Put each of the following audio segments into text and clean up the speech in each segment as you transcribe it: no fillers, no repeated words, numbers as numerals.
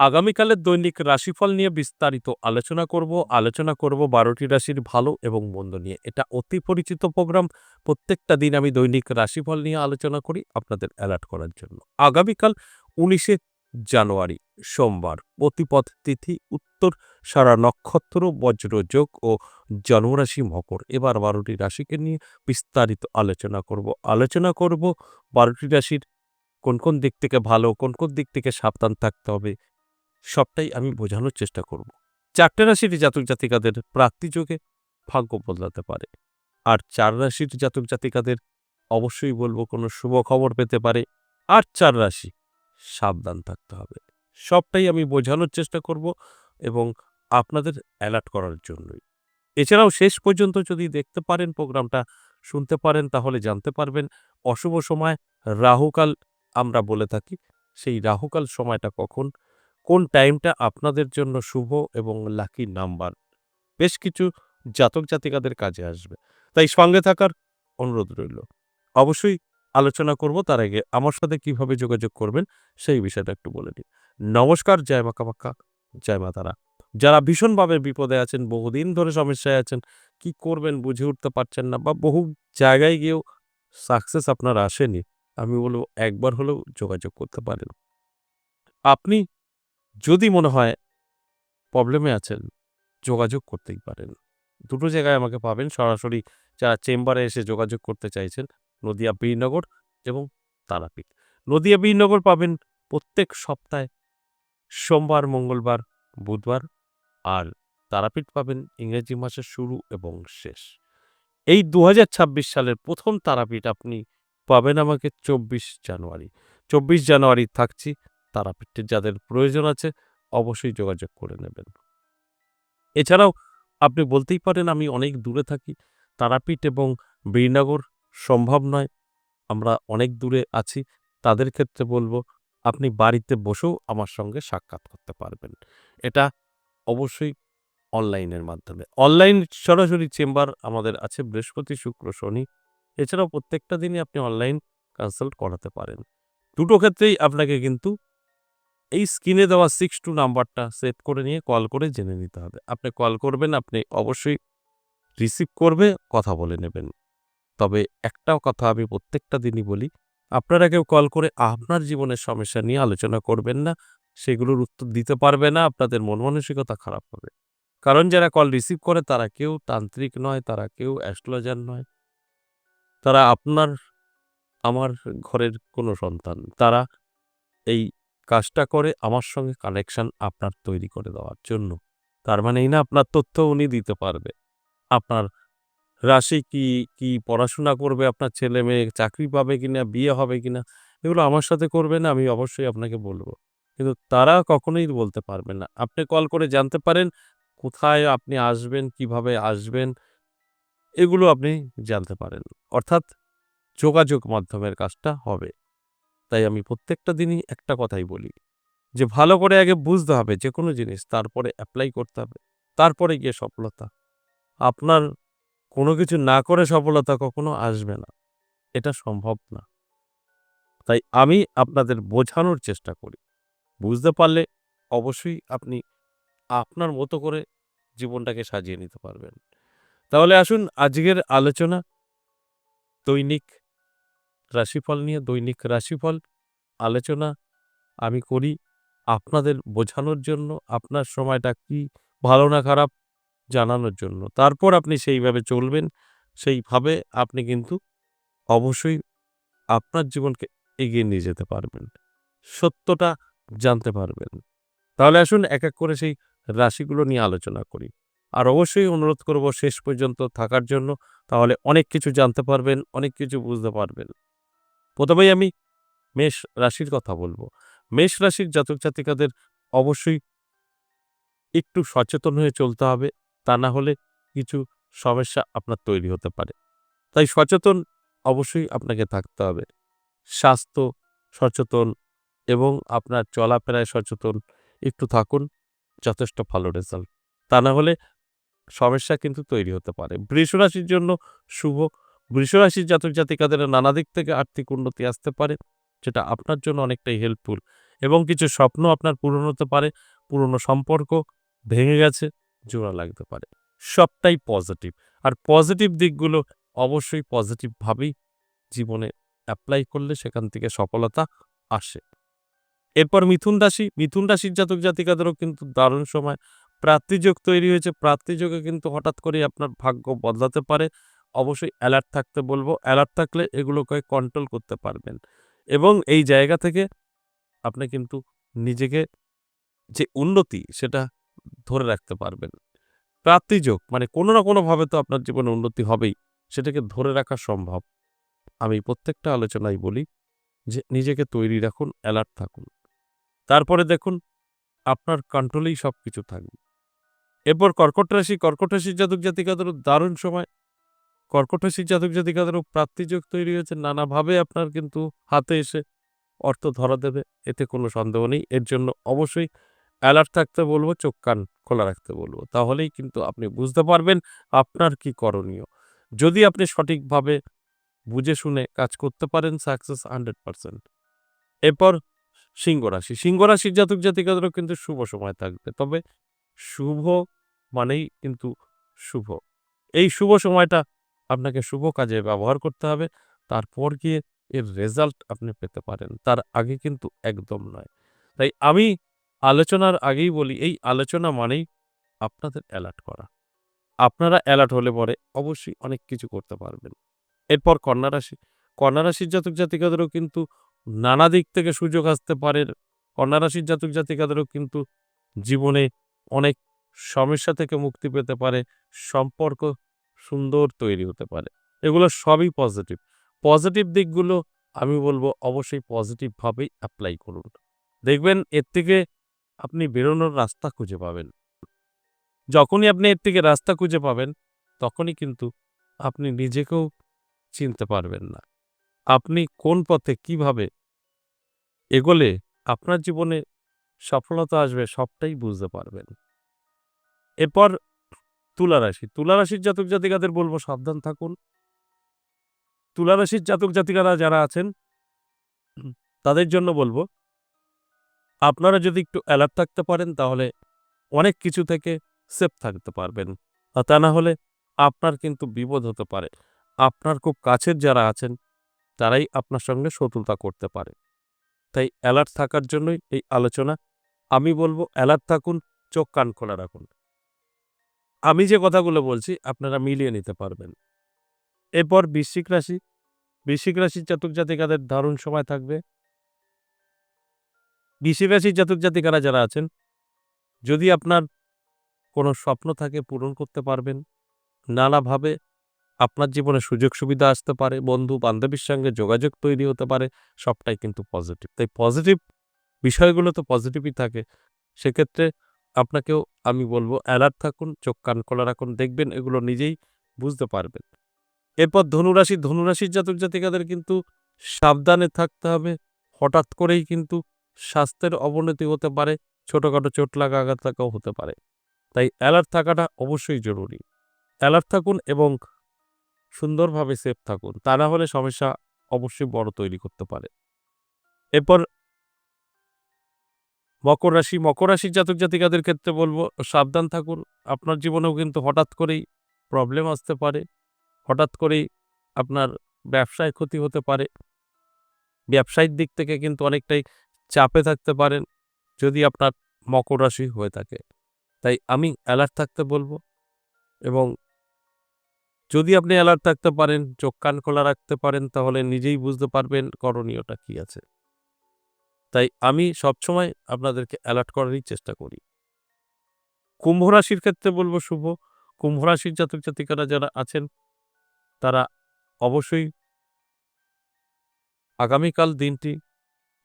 আগামীকালের দৈনিক রাশিফল নিয়ে বিস্তারিত আলোচনা করব ১২টি রাশির ভালো এবং মন্দ নিয়ে। এটা অতি পরিচিত প্রোগ্রাম। প্রত্যেকটা দিন আমি দৈনিক রাশিফল নিয়ে আলোচনা করি আপনাদের অ্যালার্ট করার জন্য। আগামীকাল ১৯শে জানুয়ারি সোমবার, প্রতিপদ তিথি, উত্তর সারা নক্ষত্র, বজ্রযোগ ও জন্মরাশি মকর। এবার ১২টি রাশিকে নিয়ে বিস্তারিত আলোচনা করব ১২টি রাশির কোন দিক থেকে ভালো, কোন দিক থেকে সাবধান থাকতে হবে সবটাই আমি বোঝানোর চেষ্টা করব। ৪টে রাশির জাতক-জাতিকাদের প্রাপ্তিযোগে ভাগ্য বদলাতে পারে। আর ৪ রাশির জাতক-জাতিকাদের অবশ্যই বলব কোনো শুভ খবর পেতে পারে। আর ৪ রাশি সাবধান থাকতে হবে। সবটাই আমি বোঝানোর চেষ্টা করব এবং আপনাদের অ্যালার্ট করার জন্যই। এছাড়াও শেষ পর্যন্ত যদি দেখতে পারেন প্রোগ্রামটা শুনতে পারেন তাহলে জানতে পারবেন অশুভ সময় রাহুকাল আমরা বলে থাকি। সেই রাহুকাল সময়টা কখন, কোন টাইমটা আপনাদের জন্য শুভ এবং লাকি নাম্বার বেশ কিছু জাতক জাতিকাদের কাজে আসবে। তাই সঙ্গে থাকার অনুরোধ রইল। অবশ্যই আলোচনা করব, তার আগে আমার সাথে কিভাবে যোগাযোগ করবেন সেই বিষয়টা একটু বলে নিই। নমস্কার, জয় মা কামাখ্যা, জয় মা তারা। যারা ভীষণভাবে বিপদে আছেন, বহুদিন ধরে সমস্যায় আছেন, কি করবেন বুঝে উঠতে পারছেন না বা বহু জায়গায় গিয়েও সাকসেস আপনার আসেনি, আমি বলব একবার হলেও যোগাযোগ করতে পারেন। আপনি যদি মনে হয় প্রবলেমে আছেন, যোগাযোগ করতেই পারেন। দুটো জায়গায় আমাকে পাবেন সরাসরি। যারা চেম্বারে এসে যোগাযোগ করতে চাইছেন, নদিয়া বীরনগর এবং তারাপীঠ। নদিয়া বীরনগর পাবেন প্রত্যেক সপ্তাহে সোমবার, মঙ্গলবার, বুধবার। আর তারাপীঠ পাবেন ইংরেজি মাসের শুরু এবং শেষ। এই ২০২৬ সালের ১ম তারাপীঠ আপনি পাবেন আমাকে ২৪ জানুয়ারি। ২৪ জানুয়ারি থাকছি তারাপীঠে। যাদের প্রয়োজন আছে অবশ্যই যোগাযোগ করে নেবেন। এছাড়াও আপনি বলতেই পারেন আমি অনেক দূরে থাকি। তারাপীঠ এবং বীরনগর সম্ভব নয়। আমরা অনেক দূরে আছি। তাদের ক্ষেত্রে বলব আপনি বাড়িতে বসেও আমার সঙ্গে সাক্ষাৎ করতে পারবেন। এটা অবশ্যই অনলাইনের মাধ্যমে। অনলাইন সরাসরি চেম্বার আমাদের আছে বৃহস্পতি, শুক্র, শনি। এছাড়াও প্রত্যেকটা দিনই আপনি অনলাইন কনসাল্ট করাতে পারেন। দুটো ক্ষেত্রেই আপনাকে কিন্তু এই স্ক্রিনে দেওয়া 62 নাম্বারটা সেভ করে নিয়ে কল করে জেনে নিতে হবে। আপনি কল করবেন, আপনি অবশ্যই রিসিভ করবে, কথা বলে নেবেন। তবে একটাও কথা আমি প্রত্যেকটা দিনই বলি, আপনারা কেউ কল করে আপনার জীবনের সমস্যা নিয়ে আলোচনা করবেন না। সেগুলোর উত্তর দিতে পারবে না, আপনাদের মন মানসিকতা খারাপ হবে। কারণ যারা কল রিসিভ করে তারা কেউ তান্ত্রিক নয়, তারা কেউ অ্যাস্ট্রোলজার নয়। তারা আপনার আমার ঘরের কোনো সন্তান। তারা এই কাজটা করে আমার সঙ্গে কানেকশন আপনার তৈরি করে দেওয়ার জন্য। তার মানে এই না আপনার তথ্য উনি দিতে পারবে। আপনার রাশি কি পড়াশোনা করবে আপনার ছেলে-মেয়ে, চাকরি পাবে কিনা, বিয়ে হবে কিনা, এগুলো আমার সাথে করবেন, আমি অবশ্যই আপনাকে বলব। কিন্তু তারা কখনোই বলতে পারবে না। আপনি কল করে জানতে পারেন কোথায় আপনি আসবেন, কিভাবে আসবেন, এগুলো আপনি জানতে পারেন। অর্থাৎ যোগাযোগ মাধ্যমের কাজটা হবে। তাই আমি প্রত্যেকটা দিনই একটা কথাই বলি যে ভালো করে আগে বুঝতে হবে যেকোনো জিনিস, তারপরে এপ্লাই করতে হবে। তারপরে গিয়ে সফলতা। আপনার কোনো কিছু না করে সফলতা কখনো আসবে না। এটা সম্ভব না। তাই আমি আপনাদের বোঝানোর চেষ্টা করি। বুঝতে পারলে অবশ্যই আপনি আপনার মতো করে জীবনটাকে সাজিয়ে নিতে পারবেন। তাহলে আসুন আজকের আলোচনা দৈনিক রাশিফল নিয়ে। দৈনিক রাশিফল আলোচনা আমি করি আপনাদের বোঝানোর জন্য, আপনার সময়টা কি ভালো না খারাপ জানানোর জন্য। তারপর আপনি সেইভাবে চলবেন। সেইভাবে আপনি কিন্তু অবশ্যই আপনার জীবনকে এগিয়ে নিয়ে যেতে পারবেন। সত্যটা জানতে পারবেন। তাহলে আসুন এক, এক করে সেই রাশিগুলো নিয়ে আলোচনা করি। আর অবশ্যই অনুরোধ করব শেষ পর্যন্ত থাকার জন্য। তাহলে অনেক কিছু জানতে পারবেন, অনেক কিছু বুঝতে পারবেন। ১ম এই আমি মেষ রাশির কথা বলব। মেষ রাশির জাতক-জাতিকাদের অবশ্যই একটু সচেতন হয়ে চলতে হবে। তা না হলে কিছু সমস্যা আপনার তৈরি হতে পারে। তাই সচেতন অবশ্যই আপনাকে থাকতে হবে। স্বাস্থ্য সচেতন এবং আপনার চলাফেরায় সচেতন একটু থাকুন, যথেষ্ট ভালো রেজাল্ট। তা না হলে সমস্যা কিন্তু তৈরি হতে পারে। বৃষরাশির জন্য শুভ। বৃষরাশির জাতক জাতিকাদের নানা দিক থেকে আর্থিক উন্নতি আসতে পারে, যেটা আপনার জন্য অনেকটাই হেল্পফুল। এবং কিছু স্বপ্ন আপনার পূরণ হতে পারে, পুরনো সম্পর্ক ভেঙে গেছে, জোড়া লাগতে পারে। সবটাই পজিটিভ। আর পজিটিভ দিকগুলো অবশ্যই পজিটিভভাবেই জীবনে এপ্লাই করলে সেখান থেকে সফলতা আসে। এরপর মিথুন রাশি, মিথুন রাশির জাতক জাতিকাদেরও কিন্তু দারুণ সময়। প্রাপ্তিযোগ তৈরি হয়েছে, প্রাপ্তিযোগে কিন্তু হঠাৎ করেই আপনার ভাগ্য বদলাতে পারে। অবশ্যই অ্যালার্ট থাকতে বলবো। অ্যালার্ট থাকলে এগুলোকে কন্ট্রোল করতে পারবেন এবং এই জায়গা থেকে আপনি কিন্তু নিজেকে যে উন্নতি সেটা ধরে রাখতে পারবেন। প্রাপ্তিযোগ মানে কোনো না কোনোভাবে তো আপনার জীবনে উন্নতি হবেই। সেটাকে ধরে রাখা সম্ভব। আমি প্রত্যেকটা আলোচনায় বলি যে নিজেকে তৈরি রাখুন, অ্যালার্ট থাকুন। তারপরে দেখুন আপনার কন্ট্রোলেই সবকিছু থাকবে। এরপর কর্কট রাশি, কর্কট রাশির জাতক জাতিকাদেরও দারুণ সময়। কর্কট রাশির জাতক জাতিকাদেরও প্রাপ্তিযোগ তৈরি হয়েছে, নানাভাবে আপনার কিন্তু হাতে এসে অর্থ ধরা দেবে, এতে কোনো সন্দেহ নেই। এর জন্য অবশ্যই অ্যালার্ট থাকতে বলবো, চোখ কান খোলা রাখতে বলবো। তাহলেই কিন্তু আপনি বুঝতে পারবেন আপনার কি করণীয়। যদি আপনি সঠিকভাবে বুঝে শুনে কাজ করতে পারেন, সাকসেস 100%। এরপর সিংহ রাশি, সিংহ রাশির জাতক জাতিকাদেরও কিন্তু শুভ সময় থাকবে। তবে শুভ মানেই কিন্তু শুভ। এই শুভ সময়টা আপনাকে শুভ কাজে ব্যবহার করতে হবে। তারপর গিয়ে এর রেজাল্ট আপনি পেতে পারেন। তার আগে কিন্তু একদম নয়। তাই আমি আলোচনার আগেই বলি, এই আলোচনা মানেই আপনাদের অ্যালার্ট করা। আপনারা অ্যালার্ট হলে পরে অবশ্যই অনেক কিছু করতে পারবেন। এরপর কন্যা রাশি, কন্যা রাশির জাতক জাতিকাদেরও কিন্তু নানা দিক থেকে সুযোগ আসতে পারে। কন্যা রাশির জাতক জাতিকাদেরও কিন্তু জীবনে অনেক সমস্যা থেকে মুক্তি পেতে পারে, সম্পর্ক সুন্দর তৈরি হতে পারে। এগুলো সবই পজিটিভ। পজিটিভ দিকগুলো আমি বলবো অবশ্যই পজিটিভভাবেই অ্যাপ্লাই করুন। দেখবেন এর থেকে আপনি বেরোনোর রাস্তা খুঁজে পাবেন। যখনই আপনি এর থেকে রাস্তা খুঁজে পাবেন, তখনই কিন্তু আপনি নিজেকেও চিনতে পারবেন না। আপনি কোন পথে কিভাবে এগোলে আপনার জীবনে সফলতা আসবে সবটাই বুঝতে পারবেন। এরপর তুলা রাশি, তুলা রাশির জাতক জাতিকাদের বলবো সাবধান থাকুন। তুলা রাশির জাতক জাতিকারা যারা আছেন তাদের জন্য বলবো আপনারা যদি একটু অ্যালার্ট থাকতে পারেন তাহলে অনেক কিছু থেকে সেফ থাকতে পারবেন। আর তা না হলে আপনার কিন্তু বিপদ হতে পারে। আপনার খুব কাছের যারা আছেন তারাই আপনার সঙ্গে শত্রুতা করতে পারে। তাই অ্যালার্ট থাকার জন্যই এই আলোচনা। আমি বলবো অ্যালার্ট থাকুন, চোখ কান খোলা রাখুন। আমি যে কথাগুলো বলছি আপনারা মিলিয়ে নিতে পারবেন। এরপর বৃশ্চিক রাশি, বৃশ্চিক রাশির জাতক জাতিকাদের দারুণ সময় থাকবে। বৃশ্চিক রাশির জাতক জাতিকারা যারা আছেন, যদি আপনার কোনো স্বপ্ন থাকে পূরণ করতে পারবেন। নানাভাবে আপনার জীবনে সুযোগ সুবিধা আসতে পারে, বন্ধু বান্ধবীর সঙ্গে যোগাযোগ তৈরি হতে পারে, সবটাই কিন্তু পজিটিভ। তাই পজিটিভ বিষয়গুলো তো পজিটিভই থাকে। সেক্ষেত্রে আপনাকেও আমি বলবো অ্যালার্ট থাকুন, চোখ কান খোলা রাখুন, দেখবেন এগুলো নিজেই বুঝতে পারবেন। এরপর ধনুরাশি, ধনুরাশির জাতক জাতিকাদের কিন্তু সাবধানে থাকতে হবে। হঠাৎ করেই কিন্তু স্বাস্থ্যের অবনতি হতে পারে, ছোটখাটো চোট লাগা আঘাত লাগাও হতে পারে। তাই অ্যালার্ট থাকাটা অবশ্যই জরুরি। অ্যালার্ট থাকুন এবং সুন্দরভাবে সেফ থাকুন। তা না হলে সমস্যা অবশ্যই বড় তৈরি করতে পারে। এরপর মকর রাশি, মকর রাশির জাতক জাতিকাদের ক্ষেত্রে বলবো সাবধান থাকুন। আপনার জীবনেও কিন্তু হঠাৎ করেই প্রবলেম আসতে পারে। হঠাৎ করেই আপনার ব্যবসায় ক্ষতি হতে পারে। ব্যবসায়িক দিক থেকে কিন্তু অনেকটাই চাপে থাকতে পারেন যদি আপনার মকর রাশি হয়ে থাকে। তাই আমি অ্যালার্ট থাকতে বলবো এবং যদি আপনি অ্যালার্ট থাকতে পারেন, চোখ কান খোলা রাখতে পারেন তাহলে নিজেই বুঝতে পারবেন করণীয়টা কি আছে। তাই আমি সবসময় আপনাদেরকে অ্যালার্ট করারই চেষ্টা করি। কুম্ভ রাশির ক্ষেত্রে বলবো শুভ। কুম্ভ রাশির জাতক জাতিকারা যারা আছেন তারা অবশ্যই আগামীকাল দিনটি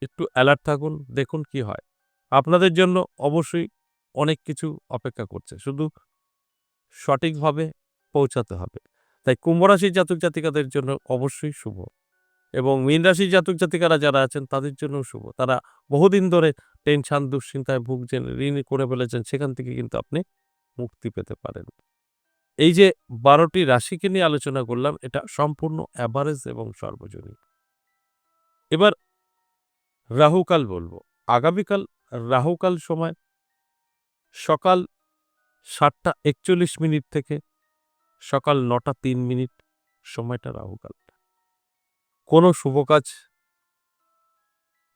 একটু অ্যালার্ট থাকুন, দেখুন কি হয়। আপনাদের জন্য অবশ্যই অনেক কিছু অপেক্ষা করছে। শুধু সঠিকভাবে পৌঁছাতে হবে। তাই কুম্ভ রাশির জাতক জাতিকাদের জন্য অবশ্যই শুভ এবং মীন রাশির জাতক জাতিকারা যারা আছেন তাদের জন্যও শুভ। তারা বহুদিন ধরে টেনশন, দুশ্চিন্তায় ভুগছেন, ঋণ করে ফেলেছেন, সেখান থেকে কিন্তু আপনি মুক্তি পেতে পারেন। এই যে ১২টি রাশিকে নিয়ে আলোচনা করলাম এটা সম্পূর্ণ এভারেজ এবং সর্বজনীন। এবার রাহুকাল বলবো। আগামীকাল রাহুকাল সময় সকাল ৭:৪১ থেকে সকাল ৯:০৩ সময়টা রাহুকাল। কোনো শুভ কাজ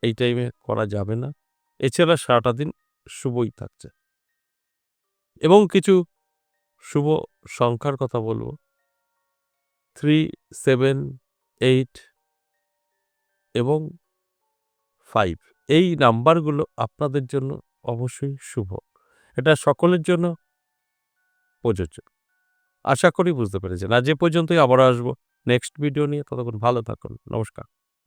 এই টাইমে করা যাবে না। এছাড়া সারাটা দিন শুভই থাকছে এবং কিছু শুভ সংখ্যার কথা বলব। 3, 7, 8 এবং 5 এই নাম্বারগুলো আপনাদের জন্য অবশ্যই শুভ। এটা সকলের জন্য প্রযোজ্য। আশা করি বুঝতে পেরেছেন। আজ এ পর্যন্তই, আবারও আসবো নেক্সট ভিডিও নিয়ে। ততক্ষণ ভালো থাকুন। নমস্কার।